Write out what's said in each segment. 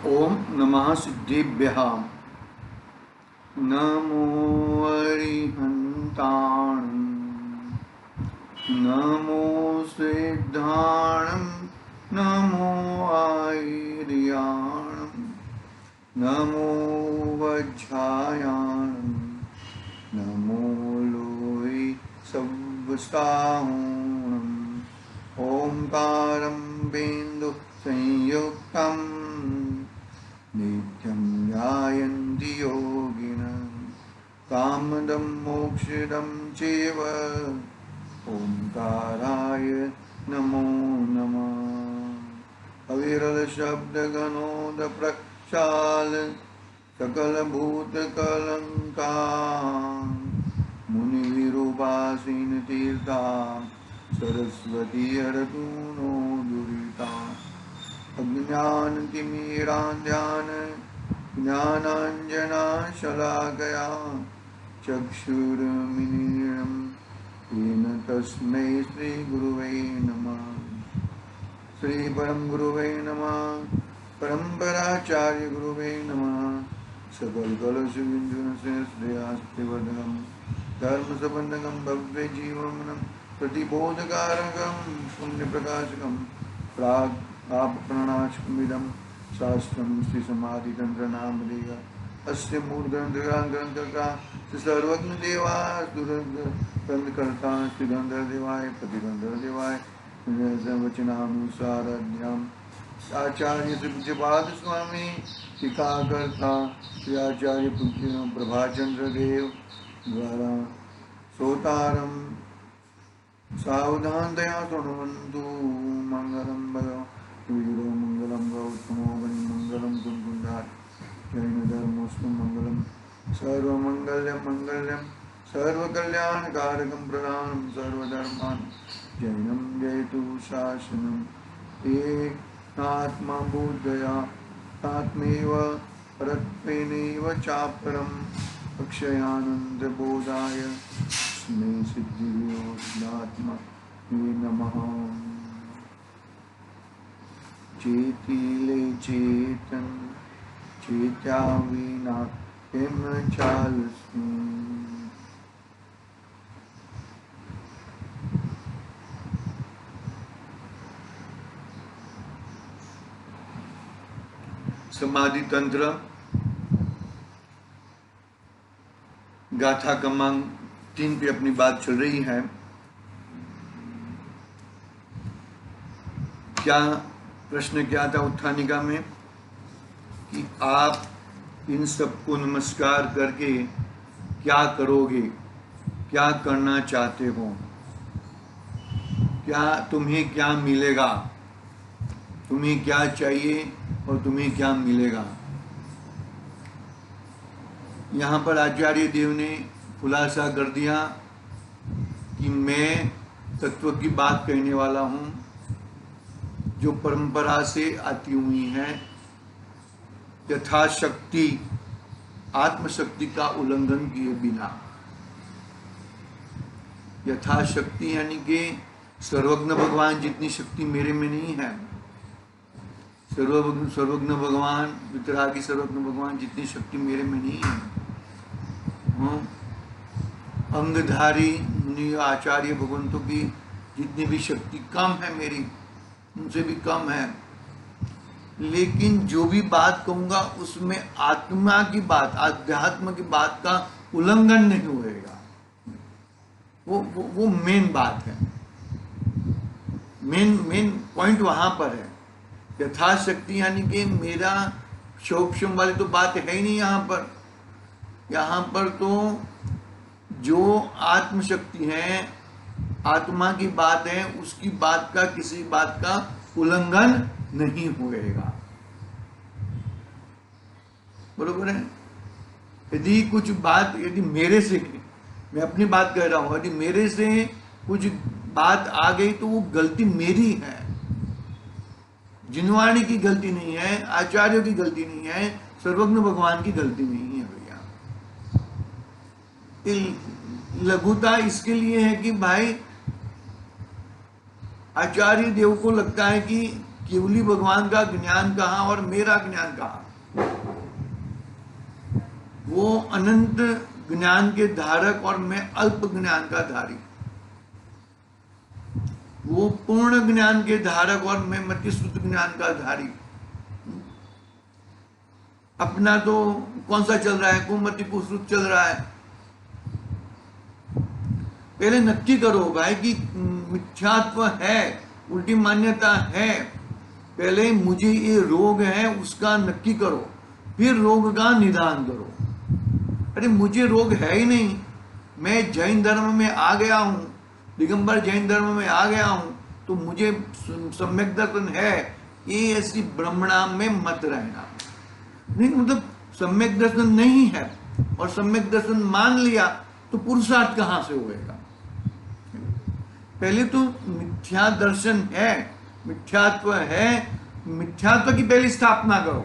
ओम नमः सिद्धेभ्यः। नमो अरिहन्ताणं, नमो सिद्धाणं, नमो आयर्याणं, नमो वज्रायाणं, नमो लोय सव्वसाहूणं। ओंकारं बिंदु संयुक्तं नित्यं ध्यायन्ति योगिनः कामदं मोक्षदं चैव। ओंकाराय नमो नमः। अविरल शब्दगणोद प्रक्षाल सकलभूतकलङ्कार मुनिविरूपासीन तीर्था सरस्वती हरतु नो दुरिता। अज्ञानतिमिरान्ध्यान ज्ञानाञ्जनशलाकया चक्षुरुन्मीलितं येन तस्मै श्रीगुरुवे नमः। श्रीपरमगुरुवे नमः। परम्पराचार्य गुरुवे नमः। सकलकलशविंशुनश्रेयास्तिवर्धनं धर्मसम्बन्धकं भव्यजीवनं प्रतिबोधकारकं पुण्यप्रकाशकं प्राग् आपप्रणाशकमिदं शास्त्रं श्रीसमाधितन्त्रनामधेय अस्य मूर्धन्त्रग्रन्थकर्ता सर्वज्ञदेवास्तुरन्त्रकर्ता श्रीधन्धरदेवाय प्रतिधन्धरदेवाय वचनानुसारध्याम् आचार्य श्री पूज्यपाद स्वामी टीकाकर्ता श्री आचार्य पूज्य प्रभाचंद्र देव द्वारा सोतारम सावधानतया शृण्वन्तु। मंगलम भयो वीरो मंगलम गौतमो मंगलम कुंकुंडात् जैन धर्मोस्तु मंगलम सर्वमंगल्यं मंगल्यं सर्वकल्याणकारकं प्रदानं सर्वधर्मान् जैनं जयतु शासनम् एकात्मा बुद्धया आत्मेव परत्वेनैव चापरम् अक्षयानन्दबोधाय स्मे सिद्धिवियोगात्मा नमः। चेतिले चेतन चेत्या विना किम चालस्मि। समाधि तंत्र गाथा क्रमांक 3 पे अपनी बात चल रही है। क्या प्रश्न क्या था उत्थानिका में कि आप इन सबको नमस्कार करके क्या करोगे, क्या करना चाहते हो, क्या तुम्हें क्या मिलेगा, तुम्हें क्या चाहिए और तुम्हें क्या मिलेगा। यहाँ पर आचार्य देव ने खुलासा कर दिया कि मैं तत्व की बात कहने वाला हूँ जो परंपरा से आती हुई है, यथाशक्ति आत्मशक्ति का उल्लंघन किए बिना। यथाशक्ति यानी कि सर्वज्ञ भगवान जितनी शक्ति मेरे में नहीं है, सर्वज्ञ भगवान वितरागी सर्वज्ञ भगवान जितनी शक्ति मेरे में नहीं है। अंगधारी मुनि आचार्य भगवंतों की जितनी भी शक्ति कम है मेरी, उनसे भी कम है। लेकिन जो भी बात कहूंगा उसमें आत्मा की बात, अध्यात्म की बात का उल्लंघन नहीं होएगा। वो मेन बात है, मेन पॉइंट वहां पर है। यथाशक्ति यानी कि मेरा शोक्षम वाली तो बात है ही नहीं यहाँ पर। यहाँ पर तो जो आत्मशक्ति है, आत्मा की बात है, उसकी बात का किसी बात का उल्लंघन नहीं होएगा। बरोबर है। यदि कुछ बात, यदि मेरे से, मैं अपनी बात कह रहा हूं, यदि मेरे से कुछ बात आ गई तो वो गलती मेरी है, जिनवाणी की गलती नहीं है, आचार्यों की गलती नहीं है, सर्वज्ञ भगवान की गलती नहीं है भैया। लघुता इसके लिए है कि भाई आचार्य देव को लगता है कि केवली भगवान का ज्ञान कहाँ और मेरा ज्ञान कहाँ? वो अनंत ज्ञान के धारक और मैं अल्प ज्ञान का धारी। वो पूर्ण ज्ञान के धारक और मैं मतिश्रुत ज्ञान का धारी। अपना तो कौन सा चल रहा है? कुमति कुश्रुत चल रहा है। पहले नक्की करो भाई कि मिथ्यात्व है, उल्टी मान्यता है। पहले मुझे ये रोग है उसका नक्की करो, फिर रोग का निदान करो। अरे मुझे रोग है ही नहीं, मैं जैन धर्म में आ गया हूं, दिगंबर जैन धर्म में आ गया हूं, तो मुझे सम्यक दर्शन है, ये ऐसी ब्रह्मणा में मत रहना। नहीं, मतलब सम्यक दर्शन नहीं है और सम्यक दर्शन मान लिया तो पुरुषार्थ कहां से होएगा? पहले तो मिथ्या दर्शन है, मिथ्यात्व है, मिथ्यात्व की पहले स्थापना करो,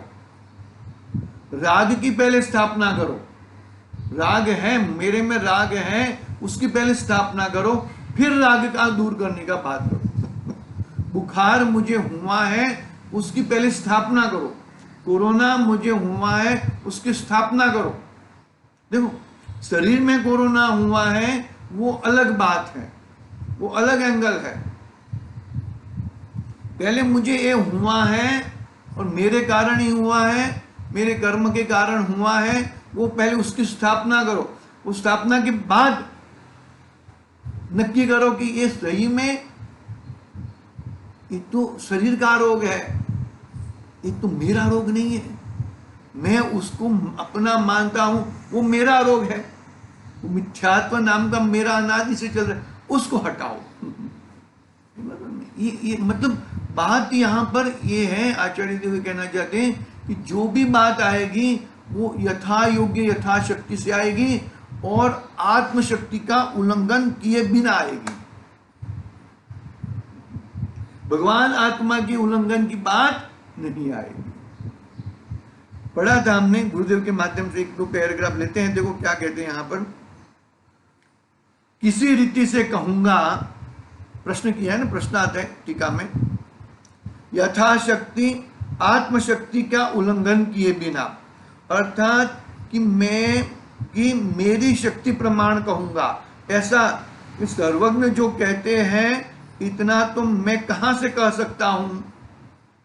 राग की पहले स्थापना करो। राग है, मेरे में राग है, उसकी पहले स्थापना करो, फिर राग का दूर करने का बात करो। बुखार मुझे हुआ है, उसकी पहले स्थापना करो। कोरोना मुझे हुआ है, उसकी स्थापना करो। देखो, शरीर में कोरोना हुआ है वो अलग बात है, वो अलग एंगल है। पहले मुझे ये हुआ है और मेरे कारण ही हुआ है, मेरे कर्म के कारण हुआ है, वो पहले उसकी स्थापना करो। उस स्थापना के बाद नक्की करो कि ये सही में ये तो शरीर का रोग है, ये तो मेरा रोग नहीं है। मैं उसको अपना मानता हूं, वो मेरा रोग है। वो मिथ्यात्व नाम का मेरा अनादि से चल रहा है, उसको हटाओ। ये मतलब बात यहां पर ये है, आचार्य देव कहना चाहते हैं कि जो भी बात आएगी वो यथा योग्य यथाशक्ति से आएगी और आत्मशक्ति का उल्लंघन किए बिना आएगी। भगवान आत्मा की उल्लंघन की बात नहीं आएगी। पढ़ा था हमने, गुरुदेव के माध्यम से एक दो पैराग्राफ लेते हैं। देखो क्या कहते हैं यहां पर। किसी रीति से कहूंगा, प्रश्न किया है ना, प्रश्न आता है टीका में, यथाशक्ति आत्मशक्ति का उल्लंघन किए बिना, अर्थात कि मेरी शक्ति प्रमाण कहूंगा। ऐसा सर्वज्ञ जो कहते हैं, इतना तो मैं कहां से कह सकता हूं।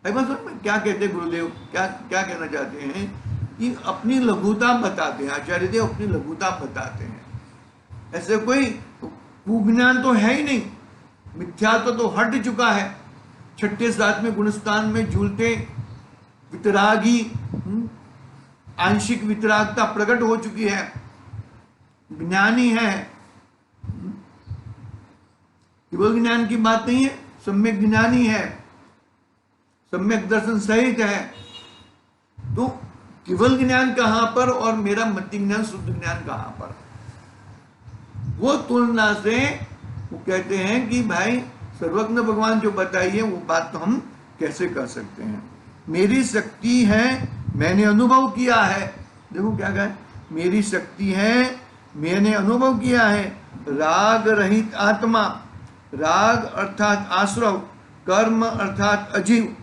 क्या कहते हैं गुरुदेव, क्या कहना चाहते हैं कि अपनी लघुता बताते हैं। आचार्य देव अपनी लघुता बताते हैं। ऐसे कोई कुज्ञान तो है ही नहीं, मिथ्यात्व तो हट चुका है। छठे सात में गुणस्थान में झूलते वितरागी, आंशिक वितरागता प्रकट हो चुकी है, ज्ञानी है। केवल ज्ञान की बात नहीं है, सम्यक ज्ञानी है, सम्यक दर्शन सहित है। तो केवल ज्ञान कहां पर और मेरा मति ज्ञान शुद्ध ज्ञान कहां पर? वो तुलना से वो कहते हैं कि भाई सर्वज्ञ भगवान जो बताइए वो बात तो हम कैसे कर सकते हैं। मेरी शक्ति है, मैंने अनुभव किया है। देखो क्या कहा, मेरी शक्ति है, मैंने अनुभव किया है। राग रहित आत्मा, राग अर्थात आश्रव, कर्म अर्थात अजीव,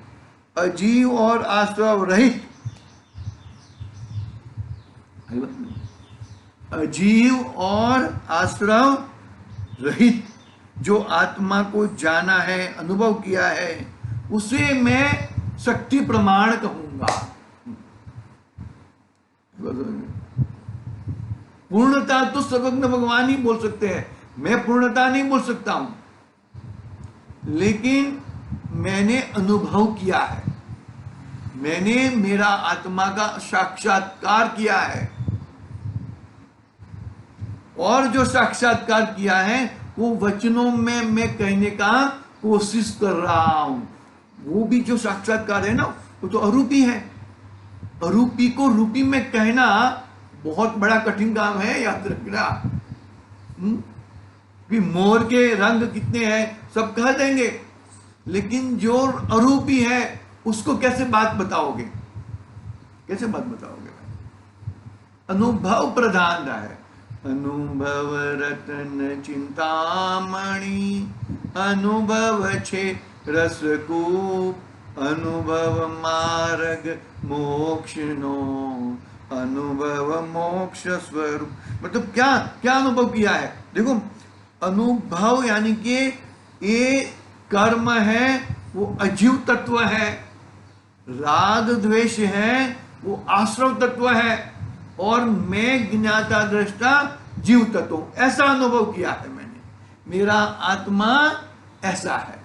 अजीव और आश्रव रहित, अजीव और आश्रव रहित जो आत्मा को जाना है, अनुभव किया है, उसे मैं शक्ति प्रमाण कहूंगा। पूर्णता तो सर्वज्ञ भगवान ही बोल सकते हैं, मैं पूर्णता नहीं बोल सकता हूं। लेकिन मैंने अनुभव किया है, मैंने मेरा आत्मा का साक्षात्कार किया है, और जो साक्षात्कार किया है वो वचनों में मैं कहने का कोशिश कर रहा हूं। वो भी जो साक्षात्कार है ना, वो तो अरूपी है। अरूपी को रूपी में कहना बहुत बड़ा कठिन काम है, याद रखना। कि मोर के रंग कितने हैं सब कह देंगे, लेकिन जो अरूपी है उसको कैसे बात बताओगे, कैसे बात बताओगे? अनुभव प्रधान है। अनुभव रतन चिंतामणि, अनुभव छे रसकूप, अनुभव मार्ग मोक्षनो, अनुभव मोक्ष स्वरूप। मतलब क्या क्या अनुभव किया है? देखो, अनुभव यानी कि ये कर्म है वो अजीव तत्व है, राग द्वेष है वो आश्रव तत्व है, और मैं ज्ञाता दृष्टा जीव तत्व, ऐसा अनुभव किया है मैंने। मेरा आत्मा ऐसा है।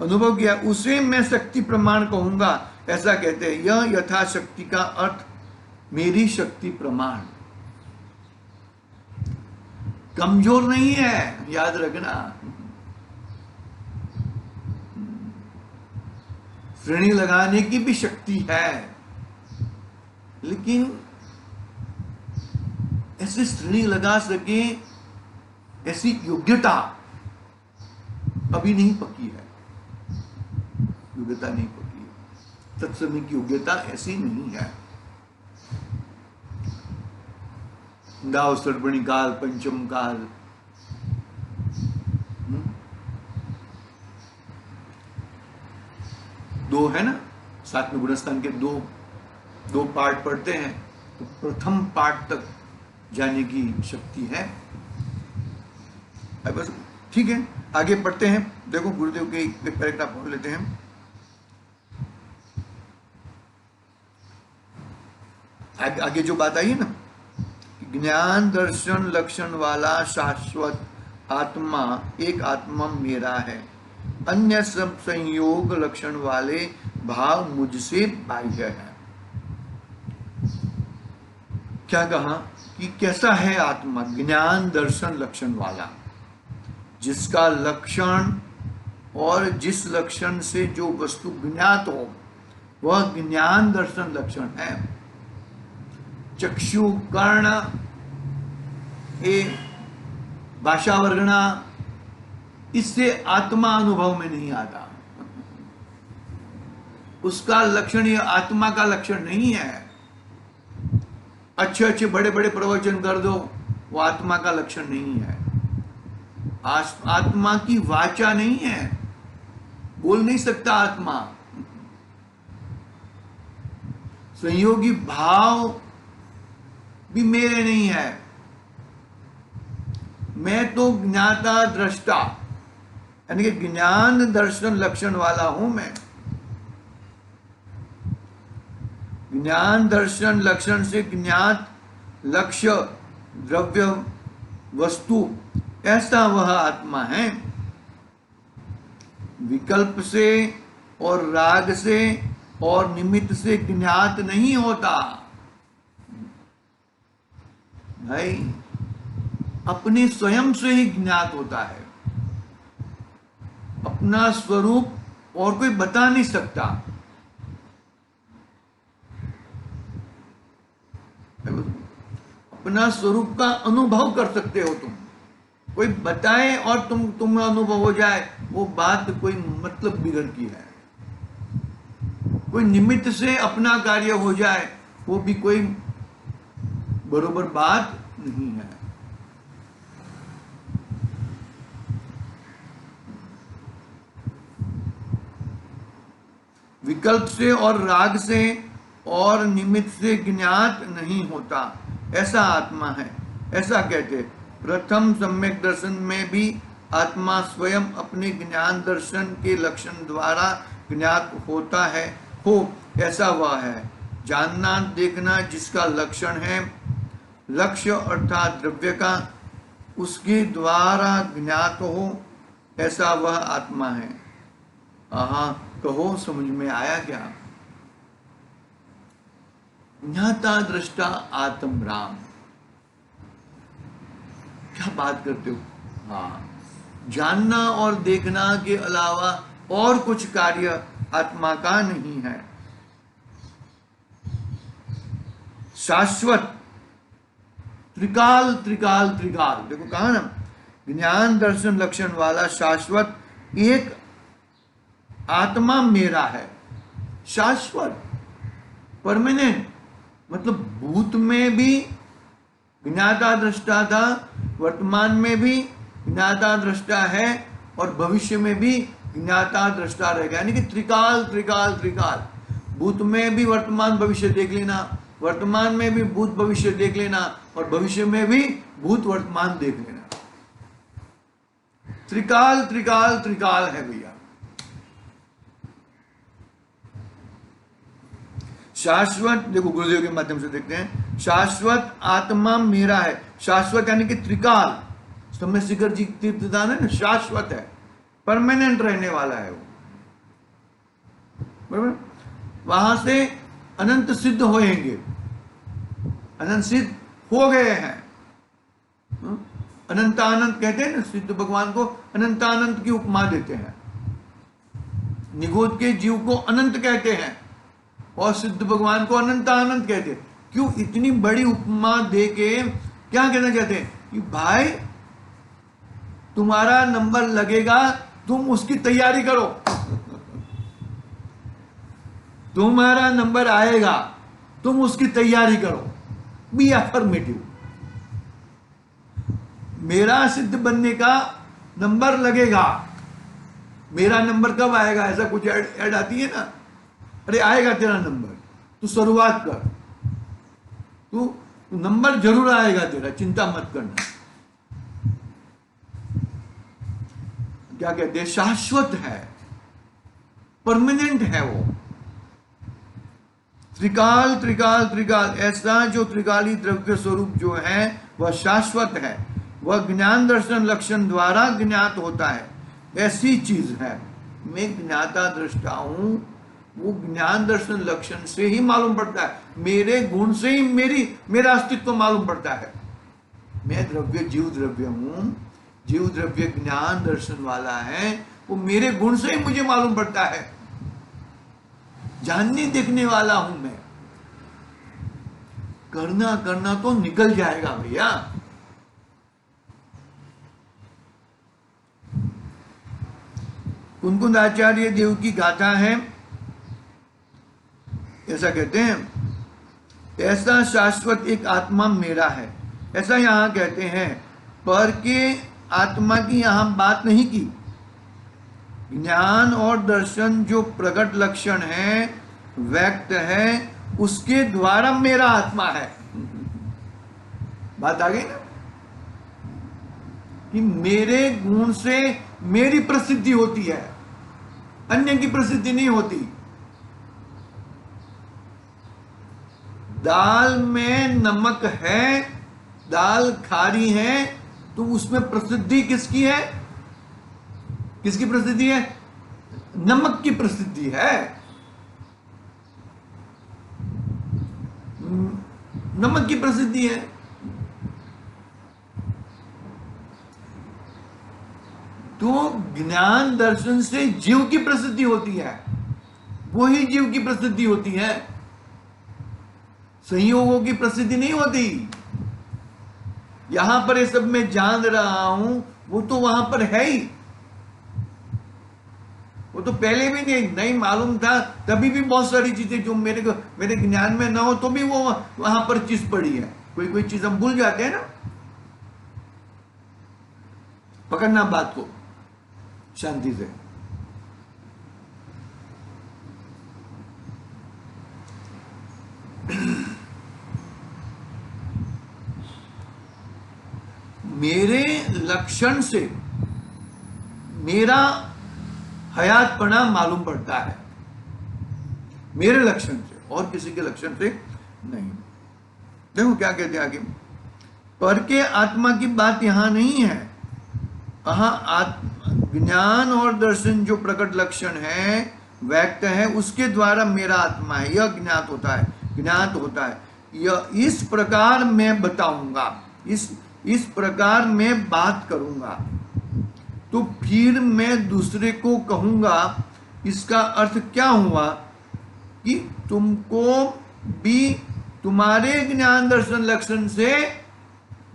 अनुभव किया, उसे मैं शक्ति प्रमाण कहूंगा, ऐसा कहते हैं। यह यथाशक्ति का अर्थ मेरी शक्ति प्रमाण। कमजोर नहीं है, याद रखना। श्रेणी लगाने की भी शक्ति है, लेकिन ऐसे श्रेणी लगा सके ऐसी योग्यता अभी नहीं पकी है। योग्यता नहीं पकी है, सत्संग की योग्यता ऐसी नहीं है। दाव सर्वणी काल, पंचम काल, दो है ना, सातवें गुणस्थान के दो पार्ट पढ़ते हैं, तो प्रथम पार्ट तक जाने की शक्ति है। बस ठीक है, आगे पढ़ते हैं। देखो, गुरुदेव के एक पैराग्राफ पढ़ लेते हैं। आगे जो बात आई है ना, ज्ञान दर्शन लक्षण वाला शाश्वत आत्मा एक आत्मा मेरा है, अन्य सब संयोग लक्षण वाले भाव मुझसे बाह्य है। क्या कहा कि कैसा है आत्मा? ज्ञान दर्शन लक्षण वाला, जिसका लक्षण और जिस लक्षण से जो वस्तु ज्ञात हो वह ज्ञान दर्शन लक्षण है। चक्षु, कर्ण, ये भाषा वर्गणा, इससे आत्मा अनुभव में नहीं आता। उसका लक्षण ये आत्मा का लक्षण नहीं है। अच्छे अच्छे बड़े बड़े प्रवचन कर दो, वो आत्मा का लक्षण नहीं है। आत्मा की वाचा नहीं है, बोल नहीं सकता आत्मा। संयोगी भाव भी मेरे नहीं है। मैं तो ज्ञाता दृष्टा यानी कि ज्ञान दर्शन लक्षण वाला हूं मैं। ज्ञान दर्शन लक्षण से ज्ञात लक्ष्य, द्रव्य, वस्तु, ऐसा वह आत्मा है। विकल्प से और राग से और निमित्त से ज्ञात नहीं होता भाई, अपने स्वयं से ही ज्ञात होता है। अपना स्वरूप और कोई बता नहीं सकता। अपना स्वरूप का अनुभव कर सकते हो तुम। कोई बताए और तुम्हें अनुभव हो जाए, वो बात कोई मतलब बिगड़ की है। कोई निमित्त से अपना कार्य हो जाए, वो भी कोई बरोबर बात नहीं है। विकल्प से और राग से और निमित्त से ज्ञात नहीं होता, ऐसा आत्मा है। ऐसा कहते प्रथम सम्यक दर्शन में भी आत्मा स्वयं अपने ज्ञान दर्शन के लक्षण द्वारा ज्ञात होता है, हो ऐसा वह है। जानना देखना जिसका लक्षण है, लक्ष्य अर्थात द्रव्य का, उसके द्वारा ज्ञात हो, ऐसा वह आत्मा है। आहा, कहो समझ में आया क्या? ज्ञाता दृष्टा आत्म राम, क्या बात करते हो? हाँ, जानना और देखना के अलावा और कुछ कार्य आत्मा का नहीं है। शाश्वत, त्रिकाल त्रिकाल त्रिकाल, देखो कहा ना, ज्ञान दर्शन लक्षण वाला शाश्वत एक आत्मा मेरा है। शाश्वत, परमानेंट, मतलब भूत में भी ज्ञाता दृष्टा था, वर्तमान में भी ज्ञाता दृष्टा है और भविष्य में भी ज्ञाता दृष्टा रहेगा, यानी कि त्रिकाल त्रिकाल त्रिकाल। भूत में भी वर्तमान भविष्य देख लेना, वर्तमान में भी भूत भविष्य देख लेना, और भविष्य में भी भूत वर्तमान देख लेना। त्रिकाल त्रिकाल त्रिकाल है भैया। शाश्वत, देखो गुरुदेव के माध्यम से देखते हैं, शाश्वत आत्मा मेरा है। शाश्वत यानी कि त्रिकाल, समय शिखर जी तीर्थदान है ना, शाश्वत है, परमानेंट रहने वाला है वो, बराबर। वहां से अनंत सिद्ध होएंगे, अनंत सिद्ध हो गए हैं। अनंतानंत कहते हैं ना, सिद्ध भगवान को अनंतानंत की उपमा देते हैं। निगोद के जीव को अनंत कहते हैं और सिद्ध भगवान को अनंतानंत कहते हैं। क्यों? इतनी बड़ी उपमा दे के क्या कहना चाहते हैं कि भाई तुम्हारा नंबर लगेगा, तुम उसकी तैयारी करो। तुम्हारा नंबर आएगा, तुम उसकी तैयारी करो। Be affirmative. मेरा सिद्ध बनने का नंबर लगेगा। मेरा नंबर कब आएगा? ऐसा कुछ ऐड आती है ना, अरे आएगा तेरा नंबर, तू शुरुआत कर, तू नंबर जरूर आएगा तेरा, चिंता मत करना। क्या कहते हैं? शाश्वत है, परमानेंट है वो। त्रिकाल त्रिकाल त्रिकाल, ऐसा जो त्रिकाली द्रव्य स्वरूप जो है वह शाश्वत है, वह ज्ञान दर्शन लक्षण द्वारा ज्ञात होता है। ऐसी चीज है, मैं ज्ञाता दृष्टा हूं, वो ज्ञान दर्शन लक्षण से ही मालूम पड़ता है, मेरे गुण से ही मेरा अस्तित्व मालूम पड़ता है। मैं द्रव्य जीव द्रव्य हूं, जीव द्रव्य ज्ञान दर्शन वाला है, वो मेरे गुण से ही मुझे मालूम पड़ता है। जानने देखने वाला हूं मैं, करना करना तो निकल जाएगा भैया। कुंकुंद आचार्य देव की गाथा है, ऐसा कहते हैं, ऐसा शाश्वत एक आत्मा मेरा है। ऐसा यहां कहते हैं, पर के आत्मा की यहां बात नहीं की। ज्ञान और दर्शन जो प्रकट लक्षण है, व्यक्त है, उसके द्वारा मेरा आत्मा है। बात आ गई ना, कि मेरे गुण से मेरी प्रसिद्धि होती है, अन्य की प्रसिद्धि नहीं होती। दाल में नमक है, दाल खारी है, तो उसमें प्रसिद्धि किसकी है? किसकी प्रसिद्धि है? नमक की प्रसिद्धि है। नमक की प्रसिद्धि है। तो ज्ञान दर्शन से जीव की प्रसिद्धि होती है, वही जीव की प्रसिद्धि होती है, संयोगों की प्रसिद्धि नहीं होती। यहां पर ये सब मैं जान रहा हूं, वो तो वहां पर है ही, वो तो पहले भी नहीं मालूम था, तभी भी बहुत सारी चीजें जो मेरे ज्ञान में ना हो तो भी वो वहां पर चीज पड़ी है। कोई चीज हम भूल जाते हैं ना। पकड़ना बात को शांति से। मेरे लक्षण से मेरा हयातपना मालूम पड़ता है, मेरे लक्षण से, और किसी के लक्षण से नहीं। देखो क्या कहते हैं आगे, पर के आत्मा की बात यहां नहीं है। ज्ञान और दर्शन जो प्रकट लक्षण है, व्यक्त है, उसके द्वारा मेरा आत्मा है, यह ज्ञात होता है, ज्ञात होता है। यह इस प्रकार मैं बताऊंगा, इस प्रकार मैं बात करूंगा, तो फिर मैं दूसरे को कहूंगा। इसका अर्थ क्या हुआ कि तुमको भी तुम्हारे ज्ञान दर्शन लक्षण से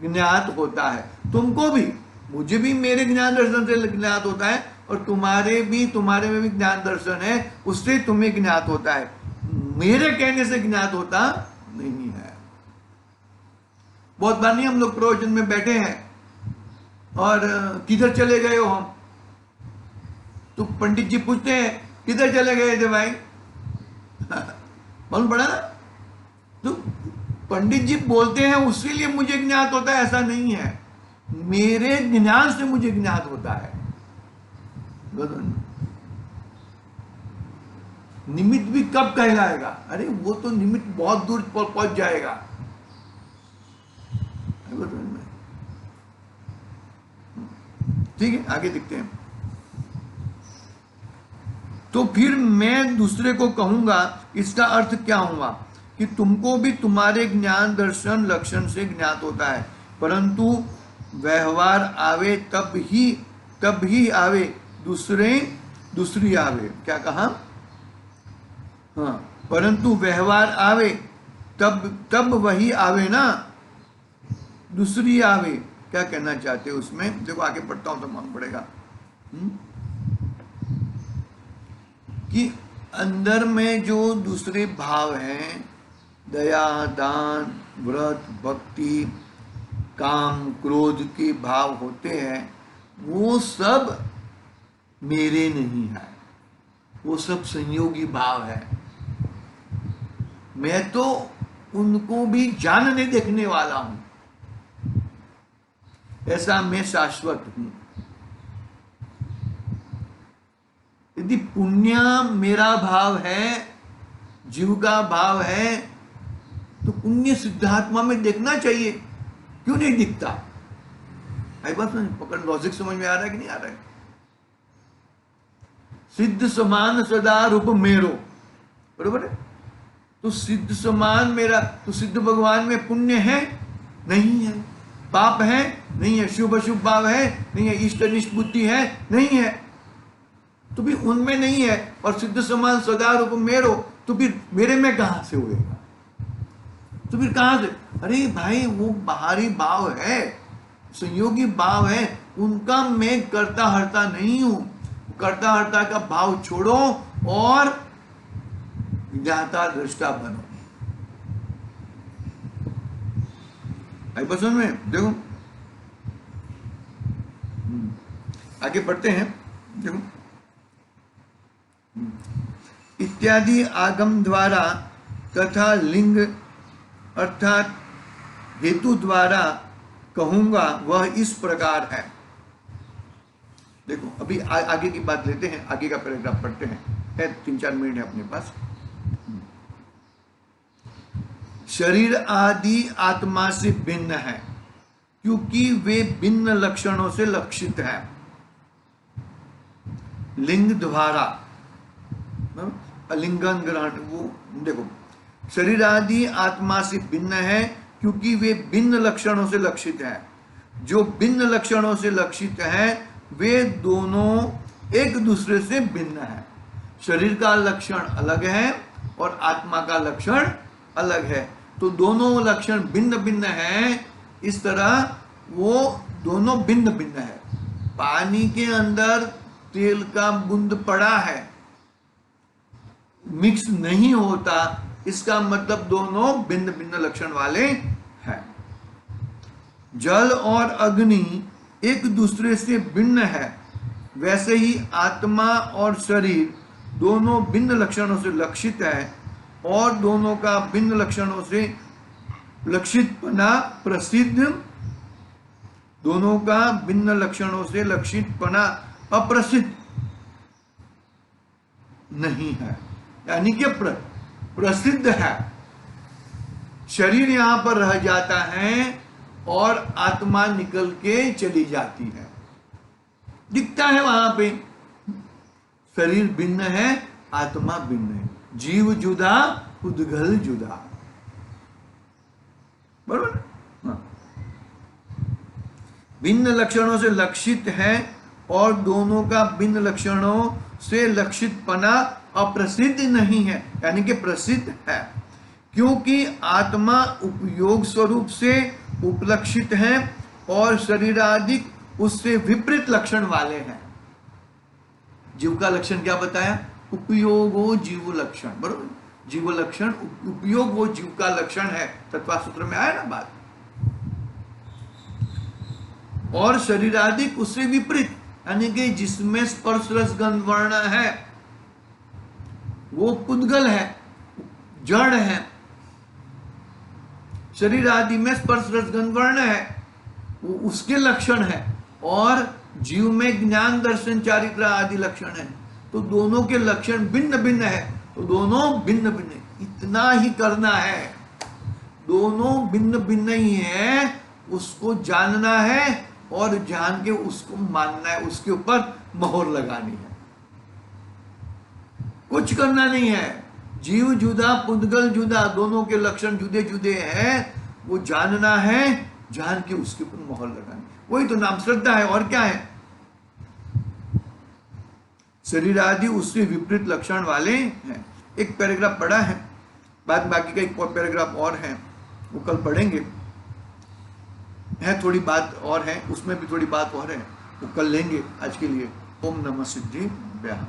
ज्ञात होता है, तुमको भी, मुझे भी मेरे ज्ञान दर्शन से ज्ञात होता है, और तुम्हारे में भी ज्ञान दर्शन है, उससे तुम्हें ज्ञात होता है। मेरे कहने से ज्ञात होता नहीं है। बहुत बार नहीं हम लोग प्रवचन में बैठे हैं, और किधर चले गए हो हम, तो पंडित जी पूछते हैं किधर चले गए थे भाई मालूम पड़ा ना। तो पंडित जी बोलते हैं उसके लिए मुझे ज्ञात होता है, ऐसा नहीं है, मेरे ज्ञान से मुझे ज्ञात होता है। निमित्त भी कब कहलाएगा, अरे वो तो निमित्त बहुत दूर पहुंच जाएगा। ठीक है, आगे देखते हैं। तो फिर मैं दूसरे को कहूंगा, इसका अर्थ क्या हुआ कि तुमको भी तुम्हारे ज्ञान दर्शन लक्षण से ज्ञात होता है, परंतु व्यवहार आवे तब ही आवे, दूसरी आवे। क्या कहा? हाँ, परंतु व्यवहार आवे तब वही आवे ना, दूसरी आवे। क्या कहना चाहते हो उसमें, देखो आगे पढ़ता हूं तो मालूम पड़ेगा। कि अंदर में जो दूसरे भाव हैं, दया, दान, व्रत, भक्ति, काम, क्रोध के भाव होते हैं, वो सब मेरे नहीं है, वो सब संयोगी भाव है। मैं तो उनको भी जानने देखने वाला हूं, ऐसा मैं शाश्वत हूं। यदि पुण्य मेरा भाव है, जीव का भाव है, तो पुण्य सिद्धात्मा में देखना चाहिए, क्यों नहीं दिखता? आई बात पकड़, लॉजिक समझ में आ रहा है कि नहीं आ रहा है? सिद्ध समान सदा रूप मेरो, बरोबर है? तो सिद्ध समान मेरा, तो सिद्ध भगवान में पुण्य है नहीं है, पाप है नहीं है, शुभ अशुभ भाव है नहीं है, इष्ट अनिष्ट बुद्धि है नहीं है, तो भी उनमें नहीं है। और सिद्ध समान सदा रूप मेरो, तो फिर मेरे में कहां से होएगा? तो फिर कहां से? अरे भाई वो बाहरी भाव है, संयोगी भाव है, उनका मैं करता हरता नहीं हूं। करता हरता का भाव छोड़ो और ज्ञाता दृष्टा बनो। आई पसंद में देखो, आगे बढ़ते हैं। देखो, इत्यादि आगम द्वारा तथा लिंग अर्थात हेतु द्वारा कहूंगा, वह इस प्रकार है। देखो अभी आगे की बात लेते हैं, आगे का पैराग्राफ पढ़ते हैं, 3-4 मिनट है अपने पास। शरीर आदि आत्मा से भिन्न है, क्योंकि वे भिन्न लक्षणों से लक्षित है। लिंग द्वारा, अलिंगन ग्रहण, वो देखो, शरीर आदि आत्मा से भिन्न है क्योंकि वे भिन्न लक्षणों से लक्षित है। जो भिन्न लक्षणों से लक्षित है वे दोनों एक दूसरे से भिन्न है। शरीर का लक्षण अलग है और आत्मा का लक्षण अलग है, तो दोनों लक्षण भिन्न भिन्न है। इस तरह वो दोनों भिन्न भिन्न है। पानी के अंदर तेल का बूंद पड़ा है, मिक्स नहीं होता, इसका मतलब दोनों भिन्न भिन्न लक्षण वाले हैं। जल और अग्नि एक दूसरे से भिन्न है, वैसे ही आत्मा और शरीर दोनों भिन्न लक्षणों से लक्षित है और दोनों का भिन्न लक्षणों से लक्षितपना प्रसिद्ध, दोनों का भिन्न लक्षणों से लक्षितपना अप्रसिद्ध नहीं है, यानी कि प्रसिद्ध है। शरीर यहां पर रह जाता है और आत्मा निकल के चली जाती है, दिखता है वहां पे। शरीर भिन्न है, आत्मा भिन्न है, जीव जुदा, उद्गल जुदा, बरोबर? हाँ। भिन्न लक्षणों से लक्षित है और दोनों का भिन्न लक्षणों से लक्षितपना अप्रसिद्ध नहीं है, यानी कि प्रसिद्ध है, क्योंकि आत्मा उपयोग स्वरूप से उपलक्षित है और शरीर आदि उससे विपरीत लक्षण वाले हैं। जीव का लक्षण क्या बताया? उपयोगो जीव लक्षण, बरोबर? जीव लक्षण, उपयोग वो जीव का लक्षण है, तत्व सूत्र में आया ना बात। और शरीरादि उससे विपरीत, यानी कि जिसमें स्पर्श रस गंध वर्ण है वो पुद्गल है, जड़ है। शरीर आदि में स्पर्श रस गंध वर्ण है, वो उसके लक्षण है, और जीव में ज्ञान दर्शन चारित्र आदि लक्षण है। तो दोनों के लक्षण भिन्न भिन्न है, तो दोनों भिन्न भिन्न, इतना ही करना है, दोनों भिन्न भिन्न ही है, उसको जानना है और जान के उसको मानना है, उसके ऊपर मोहर लगानी है, कुछ करना नहीं है। जीव जुदा पुद्गल जुदा, दोनों के लक्षण जुदे जुदे हैं, वो जानना है, जान के उसके ऊपर मोहर लगानी, वही तो नाम श्रद्धा है, और क्या है। शरीर आदि उसके विपरीत लक्षण वाले हैं। एक पैराग्राफ पढ़ा है, बाकी का एक पैराग्राफ और है, वो कल पढ़ेंगे, है थोड़ी बात और है, उसमें भी थोड़ी बात और है, वो कल लेंगे। आज के लिए ओम नमः सिद्धि व्याह।